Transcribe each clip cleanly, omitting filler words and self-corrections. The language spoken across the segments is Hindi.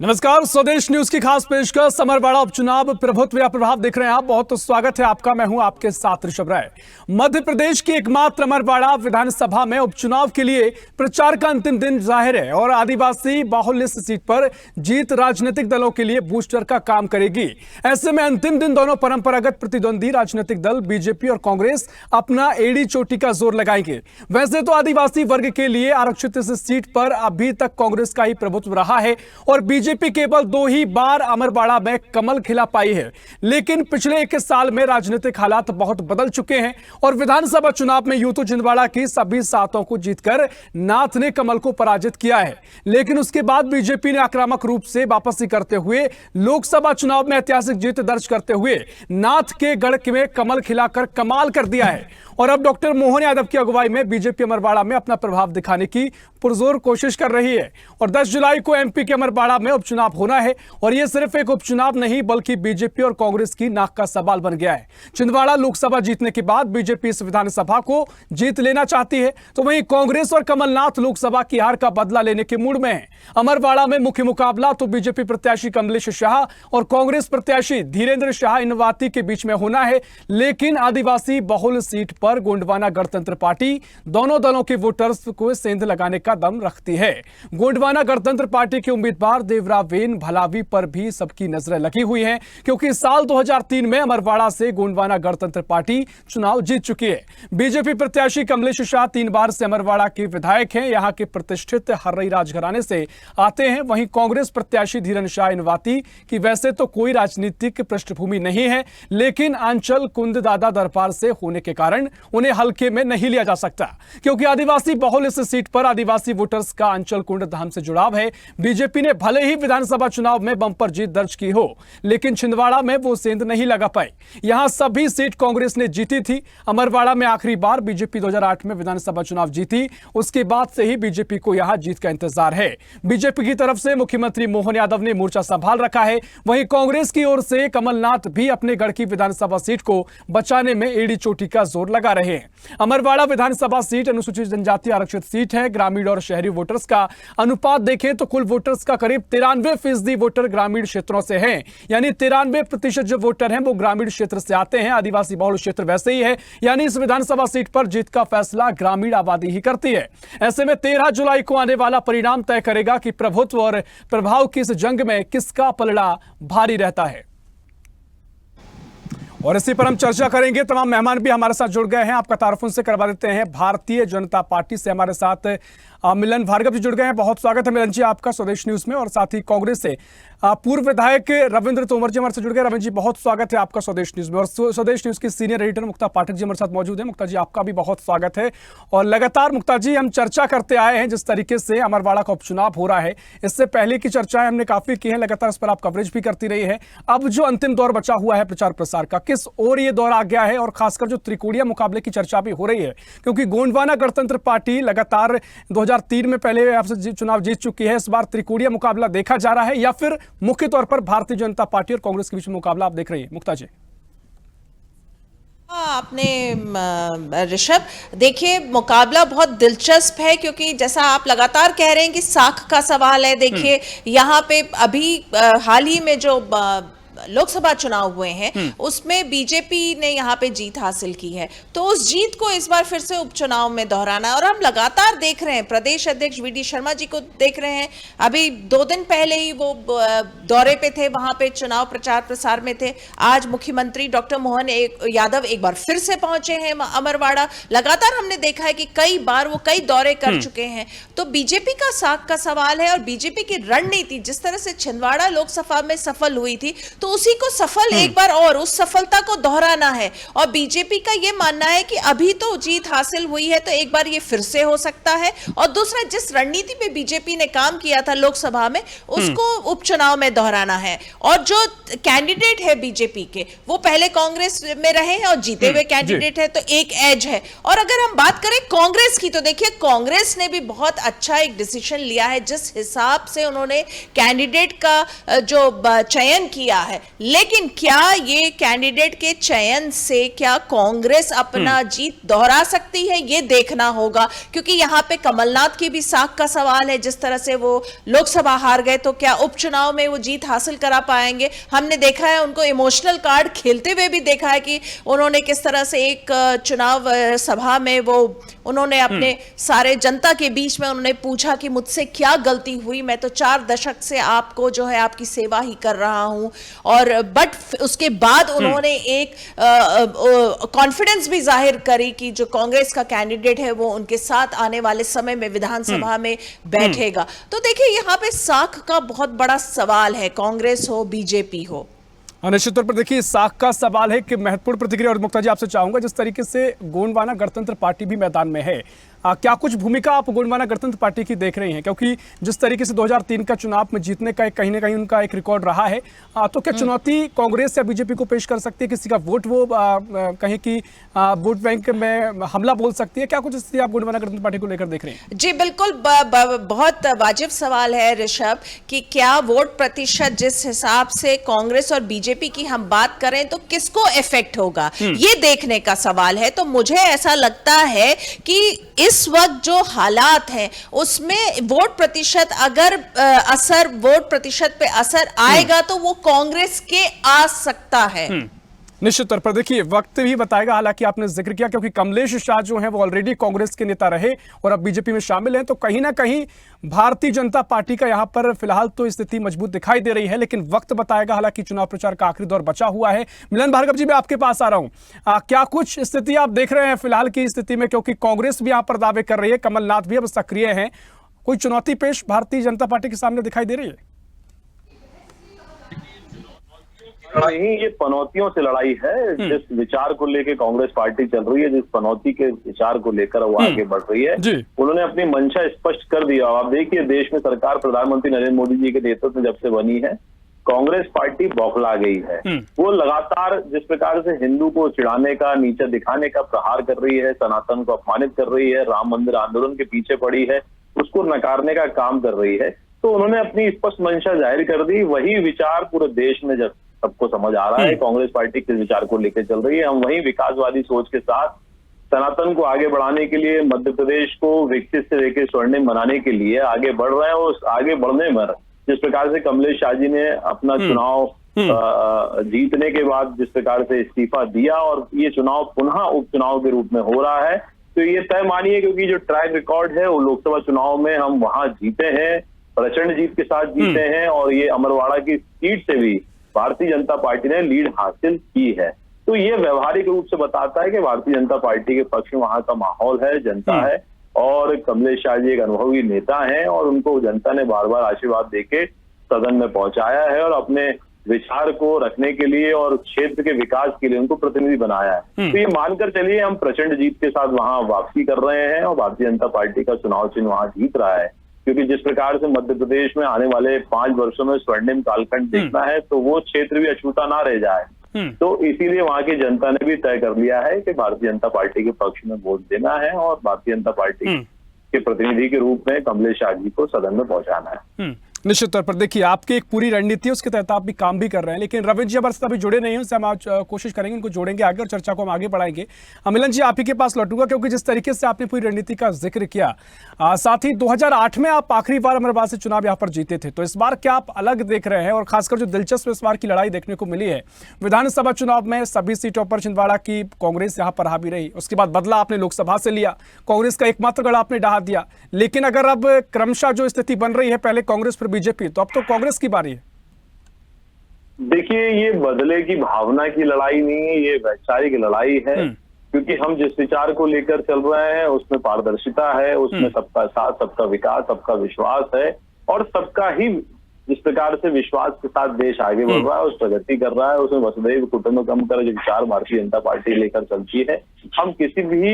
नमस्कार, स्वदेश न्यूज की खास पेशकश अमरवाड़ा उपचुनाव प्रभुत्व या प्रभाव देख रहे हैं आप। बहुत स्वागत है आपका। मैं हूं आपके साथ ऋषभ राय। मध्य प्रदेश की एकमात्र अमरवाड़ा विधानसभा में उपचुनाव के लिए प्रचार का अंतिम दिन जाहिर है और आदिवासी बाहुल्य सीट पर जीत राजनीतिक दलों के लिए बूस्टर का काम करेगी। ऐसे में अंतिम दिन दोनों परंपरागत प्रतिद्वंदी राजनीतिक दल बीजेपी और कांग्रेस अपना एड़ी चोटी का जोर लगाएंगे। वैसे तो आदिवासी वर्ग के लिए आरक्षित इस सीट पर अभी तक कांग्रेस का ही प्रभुत्व रहा है और बीजेपी केवल 2 ही बार अमरवाड़ा में कमल खिला पाई है। लेकिन पिछले 21 साल में राजनीतिक हालात बहुत बदल चुके हैं और विधानसभा चुनाव में यूं तो छिंदवाड़ा की सभी सातों को जीतकर नाथ ने कमल को पराजित किया है, लेकिन उसके बाद बीजेपी ने आक्रामक रूप से वापसी करते हुए लोकसभा चुनाव में ऐतिहासिक जीत दर्ज करते हुए नाथ के गढ़ में कमल खिलाकर कमाल कर दिया है। और अब डॉक्टर मोहन यादव की अगुवाई में बीजेपी अमरवाड़ा में अपना प्रभाव दिखाने की पुरजोर कोशिश कर रही है और 10 जुलाई को एमपी के अमरवाड़ा में उपचुनाव होना है। और यह सिर्फ एक उपचुनाव नहीं बल्कि बीजेपी और कांग्रेस की नाक का सवाल बन गया है। छिंदवाड़ा लोकसभा जीतने के बाद बीजेपी इस विधानसभा को जीत लेना चाहती है, तो वहीं कांग्रेस और कमलनाथ लोकसभा की हार का बदला लेने के मूड में है। अमरवाड़ा में मुख्य मुकाबला तो बीजेपी प्रत्याशी कमलेश शाह और कांग्रेस प्रत्याशी धीरेन्द्र शाह इनवाती के बीच में होना है, लेकिन आदिवासी बहुल सीट पर गोंडवाना गणतंत्र पार्टी दोनों दलों के वोटर्स को सेंध लगाने का दम रखती है। गोंडवाना गणतंत्र पार्टी के उम्मीदवार देवरावेन भलावी पर भी सबकी नजरें लगी हुई हैं, क्योंकि साल 2003 में अमरवाड़ा से गोंडवाना गणतंत्र पार्टी चुनाव जीत चुकी है। बीजेपी प्रत्याशी कमलेश शाह 3 बार से अमरवाड़ा के विधायक हैं, यहां के प्रतिष्ठित हर्रई राजघराने से आते हैं। वहीं कांग्रेस प्रत्याशी धीरेन्द्र शाह इनवाती की वैसे तो कोई राजनीतिक पृष्ठभूमि नहीं है, लेकिन आंचल कुंद दादा दरबार से होने के कारण उन्हें हल्के में नहीं लिया जा सकता, क्योंकि आदिवासी बहुल इस सीट पर आदिवासी वोटर्स का अंचल कुंड धाम से जुड़ाव है। बीजेपी ने भले ही विधानसभा चुनाव में बंपर जीत दर्ज की हो, लेकिन छिंदवाड़ा में वो सेंध नहीं लगा पाई। यहां सभी सीट कांग्रेस ने जीती थी। अमरवाड़ा में आखिरी बार बीजेपी 2008 में विधानसभा चुनाव जीती, उसके बाद से ही बीजेपी को यहां जीत का इंतजार है। बीजेपी की तरफ से मुख्यमंत्री मोहन यादव ने मोर्चा संभाल रखा है, वहीं कांग्रेस की ओर से कमलनाथ भी अपने गढ़ की विधानसभा सीट को बचाने में एड़ी चोटी का जोर लगा रहे हैं। अमरवाड़ा विधानसभा सीट अनुसूचित जनजाति आरक्षित सीट है। ग्रामीण और शहरी वोटर्स का अनुपात देखें तो कुल वोटर्स का करीब 93% वोटर ग्रामीण क्षेत्रों से हैं, यानी 93% जो वोटर हैं वो ग्रामीण क्षेत्र से आते हैं। आदिवासी बहुल क्षेत्र वैसे ही है, यानी इस विधानसभा सीट पर जीत का फैसला ग्रामीण आबादी ही करती है। ऐसे में 13 जुलाई को आने वाला परिणाम तय करेगा कि प्रभुत्व और प्रभाव की इस जंग में किसका पलड़ा भारी रहता है। और इसी पर हम चर्चा करेंगे। तमाम मेहमान भी हमारे साथ जुड़ गए हैं, आपका तारुफ उनसे करवा देते हैं। भारतीय जनता पार्टी से हमारे साथ मिलन भार्गव जी जुड़ गए हैं, बहुत स्वागत है मिलन जी आपका स्वदेश न्यूज में। और साथ ही कांग्रेस से पूर्व विधायक रविंद्र तोमर जी हमारे साथ जुड़ गए। रविंद्र जी बहुत स्वागत है आपका स्वदेश न्यूज में। और स्वदेश न्यूज की सीनियर एडिटर मुक्ता पाठक जी हमारे साथ मौजूद है। मुक्ता जी आपका भी बहुत स्वागत है। और लगातार मुक्ता जी हम चर्चा करते आए हैं जिस तरीके से अमरवाड़ा का उपचुनाव हो रहा है, इससे पहले की चर्चाएं हमने काफी की हैं, लगातार इस पर आप कवरेज भी करती रही है। अब जो अंतिम दौर बचा हुआ है प्रचार प्रसार का, किस और ये दौर आ गया है और खासकर जो त्रिकोणीय मुकाबले की चर्चा भी हो रही है, क्योंकि गोंडवाना गणतंत्र पार्टी लगातार 2003 में पहले आपसे चुनाव जीत चुकी है, इस बार त्रिकोणीय मुकाबला देखा जा रहा है या फिर मुख्य तौर पर भारतीय जनता पार्टी और कांग्रेस के बीच में मुकाबला आप देख रही है मुक्ता जी? आपने ऋषभ देखिए मुकाबला बहुत दिलचस्प है, क्योंकि जैसा आप लगातार कह रहे हैं कि साख का सवाल है। देखिए यहाँ पे अभी हाल ही में जो लोकसभा चुनाव हुए हैं उसमें बीजेपी ने यहाँ पे जीत हासिल की है, तो उस जीत को इस बार फिर से उपचुनाव में दोहराना है। और हम लगातार देख रहे हैं, प्रदेश अध्यक्ष वीडी शर्मा जी को देख रहे हैं, अभी 2 दिन पहले ही वो दौरे पे थे, वहां पे चुनाव प्रचार प्रसार में थे। आज मुख्यमंत्री डॉक्टर मोहन यादव एक बार फिर से पहुंचे हैं अमरवाड़ा। लगातार हमने देखा है कि कई बार वो कई दौरे कर चुके हैं। तो बीजेपी का साख का सवाल है और बीजेपी की रणनीति जिस तरह से छिंदवाड़ा लोकसभा में सफल हुई थी, तो उसी को सफल एक बार और उस सफलता को दोहराना है। और बीजेपी का यह मानना है कि अभी तो जीत हासिल हुई है, तो एक बार ये फिर से हो सकता है। और दूसरा, जिस रणनीति पे बीजेपी ने काम किया था लोकसभा में, उसको उपचुनाव में दोहराना है। और जो कैंडिडेट है बीजेपी के, वो पहले कांग्रेस में रहे हैं और जीते हुए कैंडिडेट है, तो एक एज है। और अगर हम बात करें कांग्रेस की, तो देखिए कांग्रेस ने भी बहुत अच्छा एक डिसीजन लिया है। जिस हिसाब से उन्होंने कैंडिडेट का जो चयन किया है है, लेकिन क्या ये कैंडिडेट के चयन से क्या कांग्रेस अपना जीत दोहरा सकती है, ये देखना होगा। क्योंकि यहाँ पे कमलनाथ की भी साख का सवाल है, जिस तरह से वो लोकसभा हार गए तो क्या उपचुनाव में वो जीत हासिल करा पाएंगे। हमने देखा है उनको इमोशनल कार्ड खेलते हुए भी देखा है कि उन्होंने किस तरह से एक चुनाव सभा में वो उन्होंने अपने सारे जनता के बीच में उन्होंने पूछा कि मुझसे क्या गलती हुई, मैं तो 4 दशक से आपको जो है आपकी सेवा ही कर रहा हूं। और बट उसके बाद उन्होंने एक कॉन्फिडेंस भी जाहिर करी कि जो कांग्रेस का कैंडिडेट है वो उनके साथ आने वाले समय में विधानसभा में बैठेगा। तो देखिए यहाँ पे साख का बहुत बड़ा सवाल है, कांग्रेस हो बीजेपी हो। निश्चित तौर पर देखिए साख का सवाल है कि महत्वपूर्ण प्रतिक्रिया। और मुक्ता जी आपसे चाहूंगा, जिस तरीके से गोंडवाना गणतंत्र पार्टी भी मैदान में है, क्या कुछ भूमिका आप गोंडवाना गणतंत्र पार्टी की देख रही हैं? क्योंकि जिस तरीके से 2003 का चुनाव में जीतने का कहीं ना कहीं उनका एक रिकॉर्ड रहा है, तो क्या चुनौती कांग्रेस या बीजेपी को पेश कर सकती है? किसी का वोट वो कहीं की वोट बैंक में हमला बोल सकती है? क्या कुछ स्थिति आप गोंडवाना गणतंत्र पार्टी को लेकर देख रहे हैं? जी बिल्कुल, बहुत वाजिब सवाल है ऋषभ कि क्या वोट प्रतिशत जिस हिसाब से कांग्रेस और बीजेपी की हम बात करें तो किसको इफेक्ट होगा, ये देखने का सवाल है। तो मुझे ऐसा लगता है कि इस वक्त जो हालात हैं उसमें वोट प्रतिशत पे असर आएगा तो वो कांग्रेस के आ सकता है। निश्चित तौर पर देखिए वक्त भी बताएगा। हालांकि आपने जिक्र किया क्योंकि कमलेश शाह जो हैं वो ऑलरेडी कांग्रेस के नेता रहे और अब बीजेपी में शामिल हैं, तो कहीं ना कहीं भारतीय जनता पार्टी का यहां पर फिलहाल तो स्थिति मजबूत दिखाई दे रही है, लेकिन वक्त बताएगा। हालांकि चुनाव प्रचार का आखिरी दौर बचा हुआ है। मिलन भार्गव जी, मैं आपके पास आ रहा हूं, क्या कुछ स्थिति आप देख रहे हैं फिलहाल की स्थिति में? क्योंकि कांग्रेस भी यहां पर दावे कर रही है, कमलनाथ भी अब सक्रिय हैं, कोई चुनौती पेश भारतीय जनता पार्टी के सामने दिखाई दे रही है? नहीं, ये पनौतियों से लड़ाई है। जिस विचार को लेकर कांग्रेस पार्टी चल रही है, जिस पनौती के विचार को लेकर वो आगे बढ़ रही है, उन्होंने अपनी मंशा स्पष्ट कर दिया। आप देखिए देश में सरकार प्रधानमंत्री नरेंद्र मोदी जी के नेतृत्व में जब से बनी है, कांग्रेस पार्टी बौखला गई है। वो लगातार जिस प्रकार से हिंदू को चिढ़ाने का, नीचा दिखाने का प्रहार कर रही है, सनातन को अपमानित कर रही है, राम मंदिर आंदोलन के पीछे पड़ी है, उसको नकारने का काम कर रही है, तो उन्होंने अपनी स्पष्ट मंशा जाहिर कर दी। वही विचार पूरे देश में जब सबको समझ आ रहा है कांग्रेस पार्टी किस विचार को लेकर चल रही है। हम वही विकासवादी सोच के साथ सनातन को आगे बढ़ाने के लिए, मध्य प्रदेश को विकसित से लेकर स्वर्णिम बनाने के लिए आगे बढ़ रहे हैं। और आगे बढ़ने में जिस प्रकार से कमलेश शाह जी ने अपना चुनाव जीतने के बाद जिस प्रकार से इस्तीफा दिया और ये चुनाव पुनः उपचुनाव के रूप में हो रहा है, तो ये तय मानिए क्योंकि जो ट्रैक रिकॉर्ड है वो लोकसभा चुनाव में हम वहां जीते हैं, प्रचंड जीत के साथ जीते हैं, और ये अमरवाड़ा की सीट से भी भारतीय जनता पार्टी ने लीड हासिल की है। तो ये व्यवहारिक रूप से बताता है कि भारतीय जनता पार्टी के पक्ष में वहां का माहौल है, जनता है, और कमलेश शाह जी एक अनुभवी नेता हैं और उनको जनता ने बार बार आशीर्वाद देके सदन में पहुंचाया है और अपने विचार को रखने के लिए और क्षेत्र के विकास के लिए उनको प्रतिनिधि बनाया है। तो ये मानकर चलिए हम प्रचंड जीत के साथ वहां वापसी कर रहे हैं और भारतीय जनता पार्टी का चुनाव चिन्ह वहां जीत रहा है। क्योंकि जिस प्रकार से मध्य प्रदेश में आने वाले 5 वर्षों में स्वर्णिम कालखंड देखना है, तो वो क्षेत्र भी अछूता ना रह जाए। तो इसीलिए वहां की जनता ने भी तय कर लिया है कि भारतीय जनता पार्टी के पक्ष में वोट देना है और भारतीय जनता पार्टी के प्रतिनिधि के रूप में कमलेश शाह जी को सदन में पहुंचाना है। निश्चित तौर पर देखिए आपकी एक पूरी रणनीति है, उसके तहत आप भी काम भी कर रहे हैं, लेकिन रविंद्र जी हमारे साथ अभी जुड़े नहीं हैं, उससे हम आज कोशिश करेंगे उनको जोड़ेंगे आगे और चर्चा को हम आगे बढ़ाएंगे। मिलन जी आप ही के पास लौटूंगा क्योंकि जिस तरीके से आपने पूरी रणनीति का जिक्र किया, साथ ही 2008 में आप आखिरी बार अमरवाल से चुनाव यहाँ पर जीते थे, तो इस बार क्या आप अलग देख रहे हैं? और खासकर जो दिलचस्प इस बार की लड़ाई देखने को मिली है, विधानसभा चुनाव में सभी सीटों पर छिंदवाड़ा की कांग्रेस यहाँ पर हावी रही, उसके बाद बदला आपने लोकसभा से लिया, कांग्रेस का एकमात्र गढ़ आपने ढहा दिया, लेकिन अगर अब क्रमशः जो स्थिति बन रही है, पहले कांग्रेस फिर बीजेपी, तो अब तो कांग्रेस की बारी है। देखिए ये बदले की भावना की लड़ाई नहीं है, ये वैचारिक लड़ाई है, क्योंकि हम जिस विचार को लेकर चल रहे हैं उसमें पारदर्शिता है, उसमें सबका साथ, सबका विकास, सबका विश्वास है, और सबका ही जिस प्रकार से विश्वास के साथ देश आगे बढ़ रहा है, उस प्रगति कर रहा है, उसमें वसुधैव कुटुंबकम का जो विचार भारतीय जनता पार्टी लेकर चलती है, हम किसी भी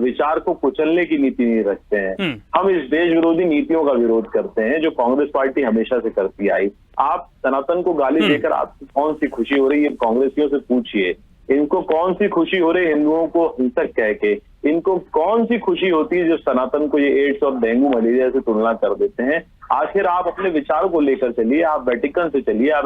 विचार को कुचलने की नीति नहीं रखते हैं। हम इस देश विरोधी नीतियों का विरोध करते हैं जो कांग्रेस पार्टी हमेशा से करती आई। आप सनातन को गाली देकर आपको कौन सी खुशी हो रही है, कांग्रेसियों से पूछिए। इनको कौन सी खुशी हो रही है हिंदुओं को हिंसक कह के? इनको कौन सी खुशी होती है जो सनातन को ये एड्स और डेंगू मलेरिया से तुलना कर देते हैं? आखिर आप अपने विचारों को लेकर चलिए, आप वेटिकन से चलिए, आप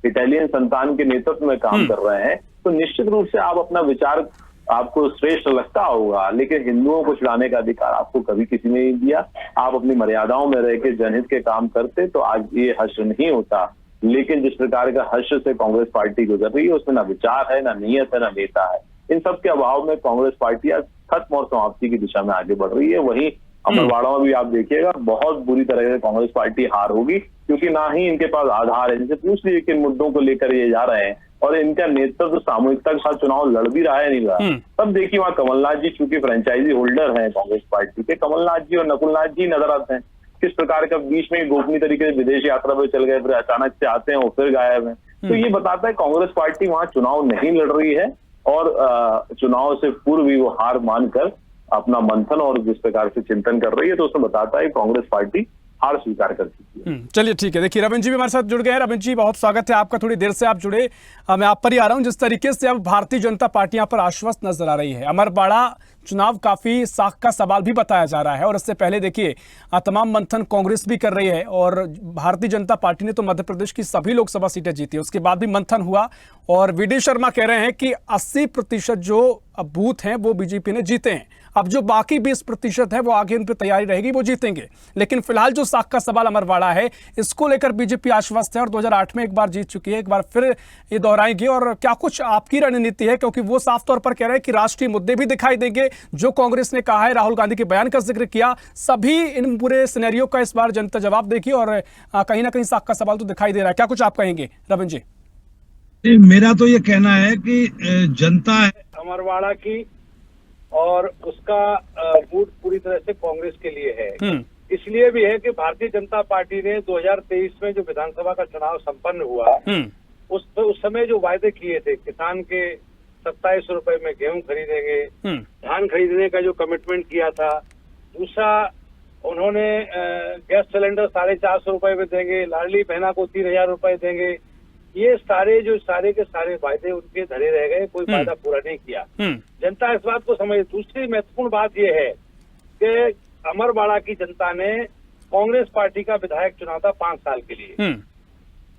इटालियन संतान के नेतृत्व में काम कर रहे हैं, तो निश्चित रूप से आप अपना विचार आपको श्रेष्ठ लगता होगा, लेकिन हिंदुओं को छुड़ाने का अधिकार आपको कभी किसी ने नहीं दिया। आप अपनी मर्यादाओं में रह के जनहित के काम करते तो आज ये हश्र नहीं होता। लेकिन जिस प्रकार का हश्र से कांग्रेस पार्टी गुजर रही है, उसमें ना विचार है, ना नीयत है, ना नेता है। इन सब के अभाव में कांग्रेस पार्टी आज खत्म और समाप्ति की दिशा में आगे बढ़ रही है। वहीं अमरवाड़ा में भी आप देखिएगा बहुत बुरी तरह से कांग्रेस पार्टी हार होगी, क्योंकि ना ही इनके पास आधार है। इनसे पूछ लीजिए किन मुद्दों को लेकर ये जा रहे हैं, और इनका नेतृत्व सामूहिकता के साथ चुनाव लड़ भी रहा है नहीं रहा। तब देखिए वहां कमलनाथ जी चूंकि फ्रेंचाइजी होल्डर हैं कांग्रेस पार्टी के, कमलनाथ जी और नकुलनाथ जी नजर आते हैं। किस प्रकार का बीच में गोपनीय तरीके से विदेश यात्रा पे चल गए, फिर अचानक से आते हैं और फिर गायब हैं। तो ये बताता है कांग्रेस पार्टी वहां चुनाव नहीं लड़ रही है, और चुनाव से पूर्व ही वो हार मानकर अपना मंथन और जिस प्रकार से चिंतन कर रही है, तो उसमें बताता है कांग्रेस पार्टी हार स्वीकार कर चुकी है। चलिए ठीक है। देखिए रविंद्र जी भी हमारे साथ जुड़ गए हैं। रविंद्र जी बहुत स्वागत है आपका, थोड़ी देर से आप जुड़े, मैं आप पर ही आ रहा हूं। जिस तरीके से अब भारतीय जनता पार्टी यहाँ पर आश्वस्त नजर आ रही है, अमरवाड़ा चुनाव काफी साख का सवाल भी बताया जा रहा है, और इससे पहले देखिए तमाम मंथन कांग्रेस भी कर रही है, और भारतीय जनता पार्टी ने तो मध्य प्रदेश की सभी लोकसभा सीटें जीती, उसके बाद भी मंथन हुआ, और वी.डी. शर्मा कह रहे हैं कि 80% जो बूथ हैं वो बीजेपी ने जीते हैं। अब जो बाकी 20% है वो आगे उन पर तैयारी रहेगी, वो जीतेंगे। लेकिन फिलहाल जो साख का सवाल अमरवाड़ा है, इसको लेकर बीजेपी आश्वस्त है, और 2008 में एक बार जीत चुकी है, एक बार फिर ये दोहराएंगे। और क्या कुछ आपकी रणनीति है, क्योंकि वो साफ तौर पर कह रहे हैं कि राष्ट्रीय मुद्दे भी दिखाई देंगे, जो कांग्रेस ने कहा है, राहुल गांधी के बयान का जिक्र किया, सभी इन पूरे सिनेरियो का इस बार जनता जवाब देगी, और कहीं ना कहीं साख का सवाल तो दिखाई दे रहा है। क्या कुछ आप कहेंगे रविंद्र जी? मेरा तो ये कहना है कि जनता है अमरवाड़ा की, और उसका वोट पूरी तरह से कांग्रेस के लिए है। इसलिए भी है कि भारतीय जनता पार्टी ने 2023 में जो विधानसभा का चुनाव संपन्न हुआ, उस समय जो वायदे किए थे, किसान के 27 रुपए में गेहूं खरीदेंगे, धान खरीदने का जो कमिटमेंट किया था, दूसरा उन्होंने गैस सिलेंडर 450 रुपए में देंगे, लाडली बहना को 3000 रुपए देंगे, ये सारे के सारे वायदे उनके धरे रह गए, कोई वायदा पूरा नहीं किया। जनता इस बात को समझ। दूसरी महत्वपूर्ण बात यह है कि अमरवाड़ा की जनता ने कांग्रेस पार्टी का विधायक चुना था 5 साल के लिए,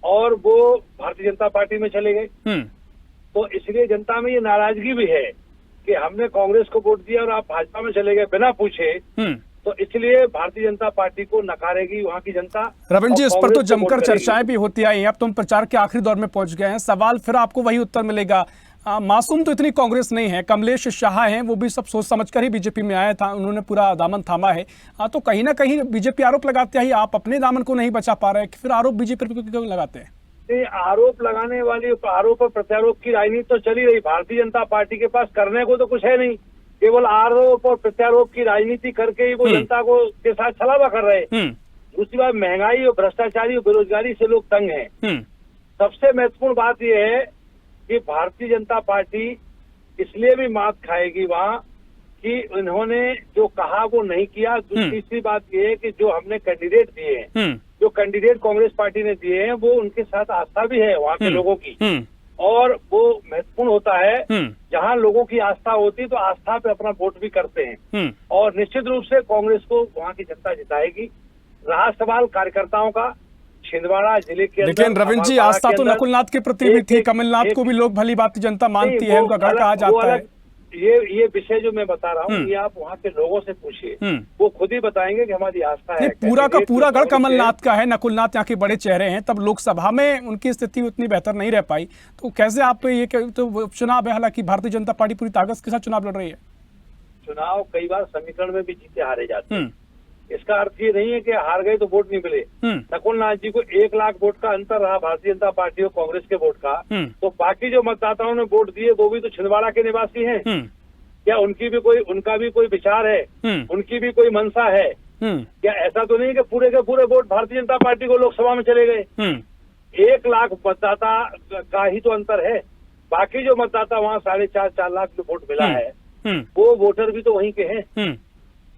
और वो भारतीय जनता पार्टी में चले गए। तो इसलिए जनता में ये नाराजगी भी है कि हमने कांग्रेस को वोट दिया और आप भाजपा में चले गए बिना पूछे। तो इसलिए भारतीय जनता पार्टी को नकारेगी वहाँ की जनता। रविंद्र जी, इस पर तो जमकर चर्चाएं भी होती आई हैं। अब तुम प्रचार के आखिरी दौर में पहुंच गए हैं, सवाल फिर आपको वही उत्तर मिलेगा। मासूम तो इतनी कांग्रेस नहीं है, कमलेश शाह हैं, वो भी सब सोच समझकर ही बीजेपी में आया था, उन्होंने पूरा दामन थामा है। तो कहीं ना कहीं बीजेपी आरोप लगाते हैं आप अपने दामन को नहीं बचा पा रहे, फिर आरोप बीजेपी पर क्यों लगाते हैं? आरोप लगाने वाली, आरोप और प्रत्यारोप की राजनीति तो चली रही। भारतीय जनता पार्टी के पास करने को तो कुछ है नहीं, केवल आरोप और प्रत्यारोप की राजनीति करके ही वो जनता को के साथ छलावा कर रहे हैं। दूसरी बात, महंगाई और भ्रष्टाचारी और बेरोजगारी से लोग तंग हैं। सबसे महत्वपूर्ण बात यह है कि भारतीय जनता पार्टी इसलिए भी मात खाएगी वहाँ कि इन्होंने जो कहा वो नहीं किया। तीसरी बात यह है कि जो हमने कैंडिडेट दिए हैं, जो कैंडिडेट कांग्रेस पार्टी ने दिए हैं, वो उनके साथ आस्था भी है वहाँ के लोगों की, और वो महत्वपूर्ण होता है। जहाँ लोगों की आस्था होती है तो आस्था पे अपना वोट भी करते हैं, और निश्चित रूप से कांग्रेस को वहाँ की जनता जिताएगी। रहा सवाल कार्यकर्ताओं का, छिंदवाड़ा जिले के अंदर, लेकिन रविंद्र जी आस्था तो नकुलनाथ के प्रति भी थी, कमलनाथ को भी लोग भली भांति जनता मानती है, उनका गढ़ कहा जाता है। ये विषय जो मैं बता रहा हूँ, ये आप वहाँ के लोगों से पूछिए, वो खुद ही बताएंगे कि हमारी आस्था है। पूरा का पूरा गढ़ कमलनाथ का है, नकुलनाथ यहाँ के बड़े चेहरे हैं, तब लोकसभा में उनकी स्थिति उतनी बेहतर नहीं रह पाई। तो कैसे आप ये तो चुनाव है, हालांकि भारतीय जनता पार्टी पूरी ताकत के साथ चुनाव लड़ रही है। चुनाव कई बार समीकरण में भी जीते हारे जाते हैं, इसका अर्थ ये नहीं है कि हार गए तो वोट नहीं मिले। नकुलनाथ जी को 1 लाख वोट का अंतर रहा भारतीय जनता पार्टी और कांग्रेस के वोट का, तो बाकी जो मतदाताओं ने वोट दिए वो भी तो छिंदवाड़ा के निवासी हैं। क्या उनका भी कोई विचार है, उनकी भी कोई मंशा है? क्या ऐसा तो नहीं कि पूरे के पूरे वोट भारतीय जनता पार्टी को लोकसभा में चले गए? 1 लाख मतदाता का ही तो अंतर है, बाकी जो मतदाता वहाँ 4.5 लाख जो वोट मिला है, वो वोटर भी तो वहीं के हैं।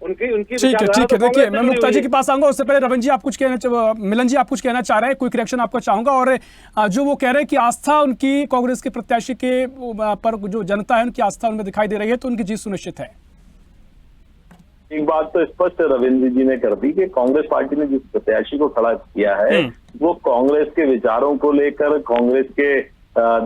उनकी ठीक है। देखिए मैं मुक्ता जी के पास आऊंगा, उससे पहले रविंद्र जी आप कुछ कहना, मिलन जी आप कुछ कहना चाह रहे हैं, क्विक रिएक्शन आपका चाहूंगा। और जो वो कह रहे हैं कि आस्था उनकी कांग्रेस के प्रत्याशी के पर जो जनता है उनकी आस्था उनमें दिखाई दे रही है, तो उनकी जीत सुनिश्चित है। एक बात तो स्पष्ट रविंद्र जी ने कर दी कि कांग्रेस पार्टी ने जिस प्रत्याशी को खड़ा किया है वो कांग्रेस के विचारों को लेकर, कांग्रेस के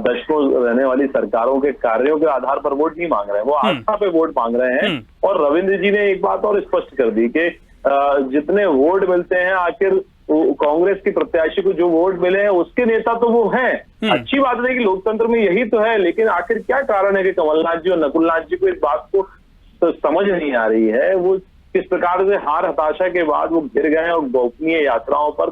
दशकों रहने वाली सरकारों के कार्यों के आधार पर वोट नहीं मांग रहे हैं, वो आस्था पे वोट मांग रहे हैं। और रविंद्र जी ने एक बात और स्पष्ट कर दी कि जितने वोट मिलते हैं, आखिर कांग्रेस की प्रत्याशी को जो वोट मिले हैं उसके नेता तो वो हैं। अच्छी बात है कि लोकतंत्र में यही तो है, लेकिन आखिर क्या कारण है कि कमलनाथ जी और नकुलनाथ जी को इस बात को तो समझ नहीं आ रही है। वो किस प्रकार से हार हताशा के बाद वो गिर गए और गोपनीय यात्राओं पर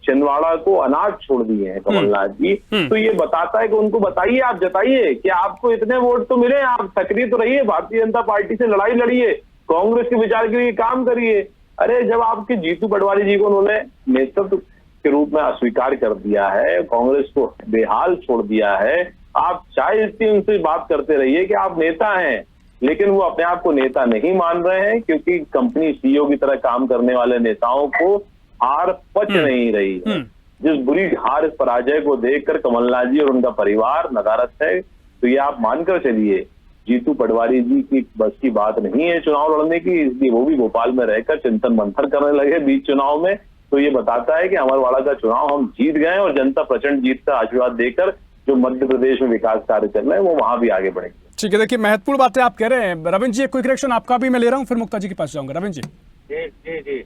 छिंदवाड़ा को अनाथ छोड़ दिए हैं कमलनाथ जी। तो ये बताता है कि उनको बताइए, आप जताइए कि आपको इतने वोट तो मिले, आप सक्रिय तो रहिए, भारतीय जनता पार्टी से लड़ाई लड़िए, कांग्रेस के विचार के लिए काम करिए। अरे जब आपके जीतू पटवारी जी को उन्होंने नेतृत्व के रूप में अस्वीकार कर दिया है, कांग्रेस को बेहाल छोड़ दिया है, आप चाहे जितनी उनसे बात करते रहिए कि आप नेता हैं, लेकिन वो अपने आप को नेता नहीं मान रहे हैं, क्योंकि कंपनी सीईओ की तरह काम करने वाले नेताओं को हार पच नहीं रही है। जिस बुरी हार इस पराजय को देखकर कमलनाथ जी और उनका परिवार नदारत है, तो ये आप मानकर चलिए जीतू पटवारी जी की बस की बात नहीं है चुनाव लड़ने की, इसलिए वो भी भोपाल में रहकर चिंतन मंथन करने लगे बीच चुनाव में। तो ये बताता है कि अमरवाड़ा का चुनाव हम जीत गए और जनता प्रचंड जीत का आशीर्वाद देकर जो मध्य प्रदेश में विकास कार्य चल रहे हैं वो वहां भी आगे बढ़ेंगे। ठीक है, देखिए महत्वपूर्ण बातें आप कह रहे हैं रविंद्र जी। क्विक रिएक्शन आपका भी मैं ले रहा हूं, फिर मुक्ता जी के पास जाऊंगा। रविंद्र जी। जी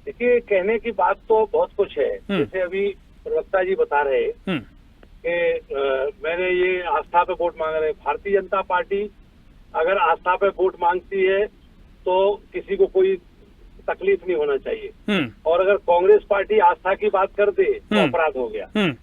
देखिए, कहने की बात तो बहुत कुछ है। जैसे अभी प्रवक्ता जी बता रहे कि मैंने ये आस्था पे वोट मांग रहे। भारतीय जनता पार्टी अगर आस्था पे वोट मांगती है तो किसी को कोई तकलीफ नहीं होना चाहिए, और अगर कांग्रेस पार्टी आस्था की बात कर दे तो अपराध हो गया।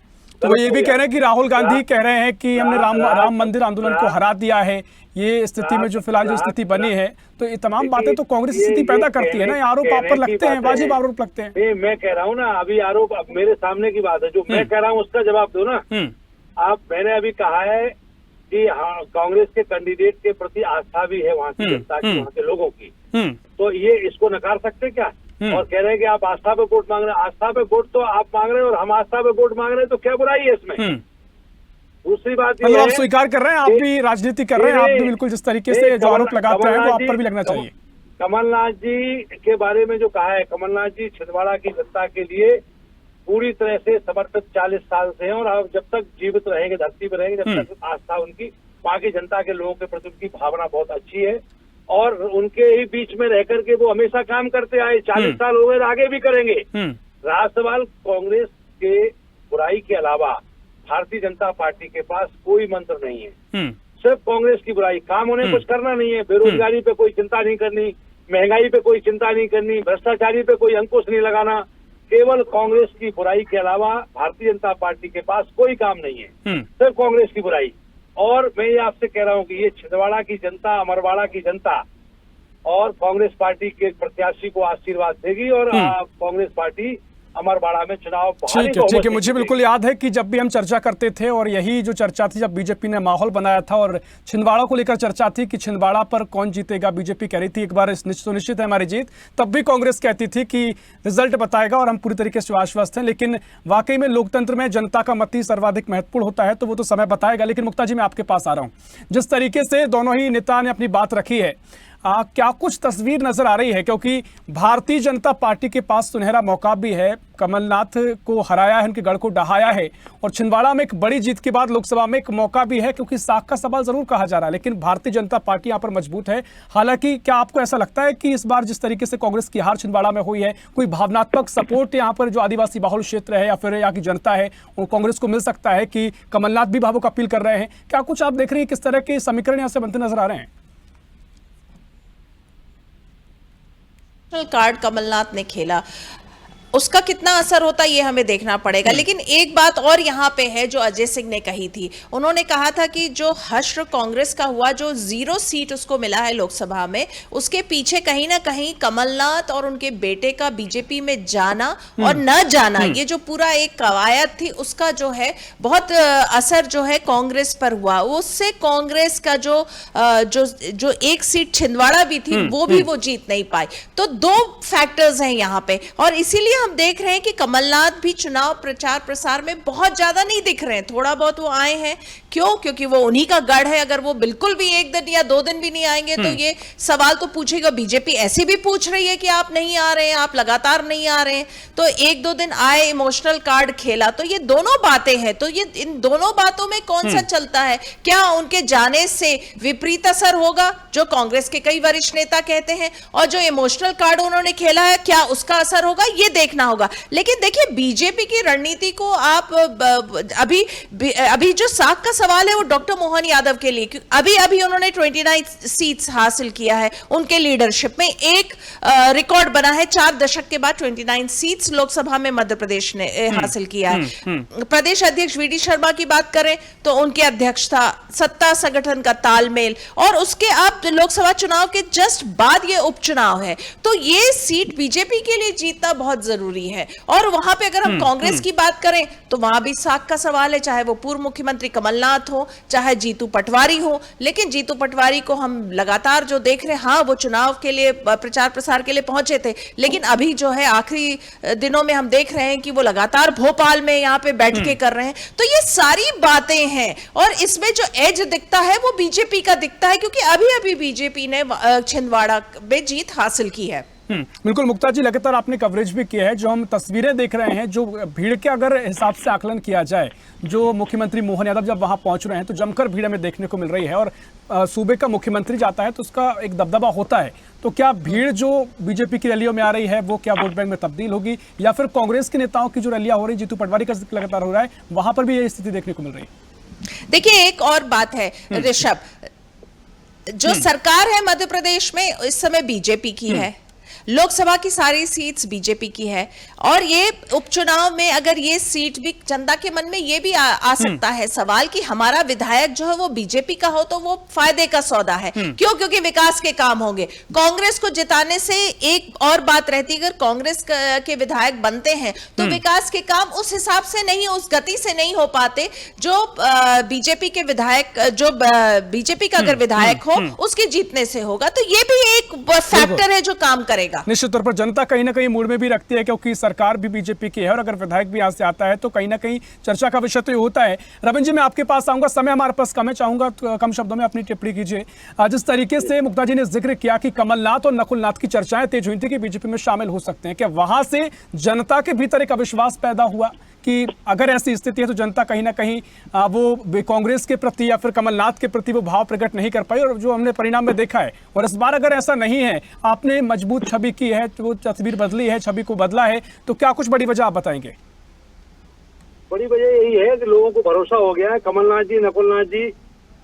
तो वो ये भी कह रहे हैं कि राहुल गांधी कह रहे हैं कि हमने राम मंदिर आंदोलन को हरा दिया है। ये स्थिति में जो फिलहाल जो स्थिति बनी है, तो ये तमाम बातें तो कांग्रेस स्थिति पैदा करती है ना। ये आरोप आप पर लगते हैं, वाजिब आरोप लगते हैं। मैं कह रहा हूँ ना, अभी आरोप अब मेरे सामने की बात है, जो मैं कह रहा हूँ उसका जवाब दो ना आप। मैंने अभी कहा है कि हाँ, कांग्रेस के कैंडिडेट के प्रति आस्था भी है वहाँ की जनता की, वहाँ के लोगों की। तो ये इसको नकार सकते क्या? और कह रहे हैं कि आप आस्था पे वोट मांग रहे हैं। आस्था पे वोट तो आप मांग रहे हैं और हम आस्था पे वोट मांग रहे हैं, तो क्या बुराई है इसमें? दूसरी बात ये आप स्वीकार कर रहे हैं, आप भी राजनीति कर रहे हैं, आप भी बिल्कुल जिस तरीके से जो आरोप लगाते हैं वो आप पर भी लगना चाहिए। कमलनाथ जी के बारे में जो कहा है, कमलनाथ जी छिंदवाड़ा की जनता के लिए पूरी तरह से समर्पित 40 साल से हैं, और अब जब तक जीवित रहेंगे, धरती पर रहेंगे, जब तक आस्था उनकी वहाँ की जनता के लोगों के प्रति उनकी भावना बहुत अच्छी है, और उनके ही बीच में रह करके वो हमेशा काम करते आए। 40 साल हो गए, आगे भी करेंगे। रहा सवाल कांग्रेस के बुराई के अलावा भारतीय जनता पार्टी के पास कोई मंत्र नहीं है। सिर्फ कांग्रेस की बुराई, काम उन्हें कुछ करना नहीं है। बेरोजगारी पे कोई चिंता नहीं करनी, महंगाई पे कोई चिंता नहीं करनी, भ्रष्टाचारी पे कोई अंकुश नहीं लगाना। केवल कांग्रेस की बुराई के अलावा भारतीय जनता पार्टी के पास कोई काम नहीं है, सिर्फ कांग्रेस की बुराई। और मैं ये आपसे कह रहा हूँ कि ये छिंदवाड़ा की जनता, अमरवाड़ा की जनता और कांग्रेस पार्टी के प्रत्याशी को आशीर्वाद देगी, और कांग्रेस पार्टी अमरवाड़ा में चुनाव। ठीक है, मुझे बिल्कुल याद है कि जब भी हम चर्चा करते थे, और यही जो चर्चा थी जब बीजेपी ने माहौल बनाया था और छिंदवाड़ा को लेकर चर्चा थी कि छिंदवाड़ा पर कौन जीतेगा, बीजेपी कह रही थी एक बार सुनिश्चित है हमारी जीत, तब भी कांग्रेस कहती थी कि रिजल्ट बताएगा और हम पूरी तरीके से आश्वस्त हैं। लेकिन वाकई में लोकतंत्र में जनता का मत ही सर्वाधिक महत्वपूर्ण होता है, तो वो तो समय बताएगा। लेकिन मुक्ता जी, मैं आपके पास आ रहा हूँ। जिस तरीके से दोनों ही नेता ने अपनी बात रखी है, क्या कुछ तस्वीर नजर आ रही है? क्योंकि भारतीय जनता पार्टी के पास सुनहरा मौका भी है, कमलनाथ को हराया है, उनके गढ़ को डहाया है, और छिंदवाड़ा में एक बड़ी जीत के बाद लोकसभा में एक मौका भी है, क्योंकि साख का सवाल जरूर कहा जा रहा है। लेकिन भारतीय जनता पार्टी यहाँ पर मजबूत है। हालांकि क्या आपको ऐसा लगता है कि इस बार जिस तरीके से कांग्रेस की हार छिंदवाड़ा में हुई है, कोई भावनात्मक सपोर्ट यहाँ पर जो आदिवासी बाहुल क्षेत्र है या फिर यहाँ की जनता है वो कांग्रेस को मिल सकता है कि कमलनाथ भी भावुक अपील कर रहे हैं? क्या कुछ आप देख रहे हैं, किस तरह के समीकरण यहाँ से बनते नजर आ रहे हैं? कार्ड कमलनाथ ने खेला, उसका कितना असर होता है ये हमें देखना पड़ेगा। लेकिन एक बात और यहाँ पे है जो अजय सिंह ने कही थी। उन्होंने कहा था कि जो हश्र कांग्रेस का हुआ, जो 0 सीट उसको मिला है लोकसभा में, उसके पीछे कहीं ना कहीं कमलनाथ और उनके बेटे का बीजेपी में जाना और न जाना, ये जो पूरा एक कवायद थी, उसका जो है बहुत असर जो है कांग्रेस पर हुआ। उससे कांग्रेस का जो एक सीट छिंदवाड़ा भी थी वो भी वो जीत नहीं पाई। तो 2 फैक्टर्स हैं यहाँ पे, और इसीलिए हम देख रहे हैं कि कमलनाथ भी चुनाव प्रचार प्रसार में बहुत ज्यादा नहीं दिख रहे हैं, थोड़ा बहुत वो आए हैं। क्यों? क्योंकि वो उन्हीं का गढ़ है। अगर वो बिल्कुल भी एक दिन या 2 दिन भी नहीं आएंगे तो ये सवाल तो पूछेगा। बीजेपी ऐसी भी पूछ रही है कि आप नहीं आ रहे हैं, आप लगातार नहीं आ रहे हैं, तो 1-2 दिन आए, इमोशनल कार्ड खेला, तो ये दोनों बातें हैं। तो ये इन दोनों बातों में कौन सा चलता है? क्या उनके जाने से विपरीत असर होगा, जो कांग्रेस के कई वरिष्ठ नेता कहते हैं, और जो इमोशनल कार्ड उन्होंने खेला है क्या उसका असर होगा, ये देखना होगा। लेकिन देखिए, बीजेपी की रणनीति को आप अभी जो साख का सवाल है वो डॉक्टर मोहन यादव के लिए, अभी उन्होंने 29 सीट्स हासिल किया है। उनके लीडरशिप में एक रिकॉर्ड बना है, 4 दशक के बाद 29 सीट्स लोकसभा में मध्य प्रदेश ने हासिल किया है। प्रदेश अध्यक्ष वीडी शर्मा की बात करें तो उनकी अध्यक्षता, सत्ता संगठन का तालमेल, और उसके अब लोकसभा चुनाव के जस्ट बाद ये उपचुनाव है, तो ये सीट बीजेपी के लिए जीतना बहुत जरूरी है। और वहां पे अगर हम कांग्रेस की बात करें तो वहां भी साख का सवाल है, चाहे वो पूर्व मुख्यमंत्री कमलनाथ हो, चाहे जीतू पटवारी हो। लेकिन जीतू पटवारी को हम लगातार जो देख रहे हैं, हाँ वो चुनाव के लिए प्रचार प्रसार के लिए पहुंचे थे, लेकिन अभी जो है आखिरी दिनों में हम देख रहे हैं कि वो लगातार भोपाल में यहाँ पे बैठ के कर रहे हैं। तो ये सारी बातें हैं, और इसमें जो एज दिखता है वो बीजेपी का दिखता है, क्योंकि अभी बीजेपी ने छिंदवाड़ा में जीत हासिल की है। बिल्कुल मुक्ता जी, लगातार आपने कवरेज भी किया है। जो हम तस्वीरें देख रहे हैं, जो भीड़ के अगर हिसाब से आकलन किया जाए, जो मुख्यमंत्री मोहन यादव जब वहां पहुंच रहे हैं तो जमकर भीड़ हमें देखने को मिल रही है, और सूबे का मुख्यमंत्री जाता है तो उसका एक दबदबा होता है। तो क्या भीड़ जो बीजेपी की रैलियों में आ रही है वो क्या वोट बैंक में तब्दील होगी, या फिर कांग्रेस के नेताओं की जो रैलियां हो रही, जीतू पटवारी का जिक्र लगातार हो रहा है, वहां पर भी यही स्थिति देखने को मिल रही है? देखिए, एक और बात है ऋषभ, जो सरकार है मध्य प्रदेश में इस समय बीजेपी की है, लोकसभा की सारी सीट्स बीजेपी की है, और ये उपचुनाव में अगर ये सीट भी, जनता के मन में ये भी आ सकता है सवाल कि हमारा विधायक जो है वो बीजेपी का हो तो वो फायदे का सौदा है। क्यों? क्योंकि विकास के काम होंगे। कांग्रेस को जिताने से एक और बात रहती है, अगर कांग्रेस के विधायक बनते हैं तो विकास के काम उस हिसाब से नहीं, उस गति से नहीं हो पाते जो बीजेपी के विधायक, जो बीजेपी का अगर विधायक हो उसके जीतने से होगा। तो ये भी एक फैक्टर है जो काम करेगा। निश्चित तौर पर जनता कहीं ना कहीं मूड में भी रखती है, क्योंकि सरकार भी बीजेपी की है, और अगर विधायक भी यहाँ से आता है तो कहीं ना कहीं चर्चा का विषय तो ये होता है। रविंद्र जी, मैं आपके पास आऊंगा, समय हमारे पास कम है, चाहूंगा कम शब्दों में अपनी टिप्पणी कीजिए। जिस तरीके से मुक्ता जी ने जिक्र किया कि कमलनाथ और नकुलनाथ की चर्चाएं तेज हुई थी कि बीजेपी में शामिल हो सकते हैं, क्या वहां से जनता के भीतर एक अविश्वास पैदा हुआ कि अगर ऐसी स्थिति है तो जनता कहीं ना कहीं वो कांग्रेस के प्रति या फिर कमलनाथ के प्रति वो भाव प्रकट नहीं कर पाई, और जो हमने परिणाम में देखा है, और इस बार अगर ऐसा नहीं है, आपने मजबूत छवि की है, तो वो तस्वीर बदली है, छवि को बदला है, तो क्या कुछ बड़ी वजह आप बताएंगे? बड़ी वजह यही है कि लोगों को भरोसा हो गया है, कमलनाथ जी, नकुलनाथ जी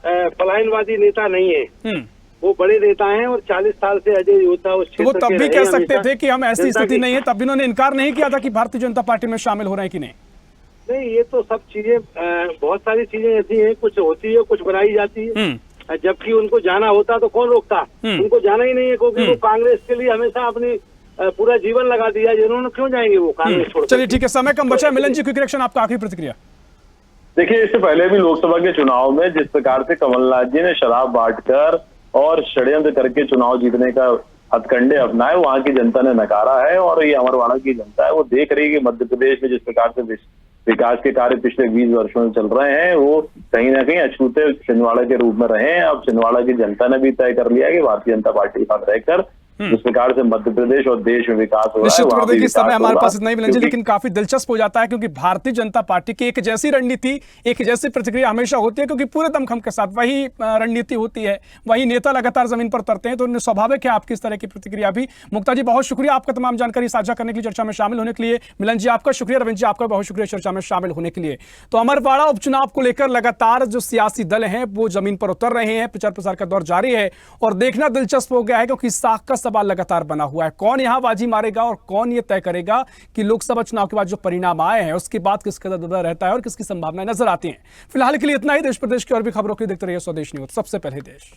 पलायनवादी नेता नहीं है, वो बड़े नेता हैं, और 40 साल से अजय योद्धा उस क्षेत्र तो वो तब भी कह सकते थे कि हम ऐसी स्थिति नहीं है, तब भी उन्होंने इनकार नहीं किया था कि भारतीय जनता पार्टी में शामिल हो रहे हैं कि नहीं? नहीं, ये तो सब चीजें, बहुत सारी चीजें ऐसी हैं, कुछ होती है, कुछ बनाई जाती है। जबकि उनको जाना होता तो कौन रोकता? उनको जाना ही नहीं है, क्योंकि वो कांग्रेस के लिए हमेशा अपनी पूरा जीवन लगा दिया, जिन्होंने क्यों जाएंगे वो कांग्रेस छोड़? चलिए ठीक है, समय कम बचा है। मिलन जी, क्विक रिएक्शन, आपका आखिरी प्रतिक्रिया। देखिए, इससे पहले भी लोकसभा के चुनाव में जिस प्रकार से कमलनाथ जी ने शराब बांटकर और षड्यंत्र करके चुनाव जीतने का हथकंडे अपनाए, वहां की जनता ने नकारा है, और ये अमरवाड़ा की जनता है, वो देख रही है कि मध्य प्रदेश में जिस प्रकार से विकास के कार्य पिछले 20 वर्षों में चल रहे हैं, वो कहीं ना कहीं अछूते छिंदवाड़ा के रूप में रहे हैं। अब छिंदवाड़ा की जनता ने भी तय कर लिया है कि भारतीय जनता पार्टी के साथ रहकर जिस प्रकार से मध्य प्रदेश और देश में विकास हो रहा है, समय हमारे पास इतना ही मिलन जी, लेकिन काफी दिलचस्प हो जाता है, क्योंकि भारतीय जनता पार्टी की एक जैसी रणनीति, एक जैसी प्रतिक्रिया हमेशा होती है, क्योंकि पूरे दमखम के साथ वही रणनीति होती है, वही नेता लगातार जमीन पर उतरते हैं, तो स्वाभाविक है आपकी इस तरह की प्रतिक्रिया भी। मुक्ता जी, बहुत शुक्रिया आपका तमाम जानकारी साझा करने के लिए, चर्चा में शामिल होने के लिए। मिलन जी, आपका शुक्रिया। रविंद्र जी, आपका बहुत शुक्रिया चर्चा में शामिल होने के लिए। तो अमरवाड़ा उपचुनाव को लेकर लगातार जो सियासी दल हैं वो जमीन पर उतर रहे हैं, प्रचार प्रसार का दौर जारी है, और देखना दिलचस्प हो गया है, क्योंकि साख का सवाल लगातार बना हुआ है। कौन यहां बाजी मारेगा और कौन यह तय करेगा कि लोकसभा चुनाव के बाद जो परिणाम आए हैं उसके बाद किस कदर दबदबा रहता है और किसकी संभावनाएं नजर आती हैं। फिलहाल के लिए इतना ही। देश प्रदेश की और भी खबरों के लिए देखते रहिए स्वदेश न्यूज, सबसे पहले देश।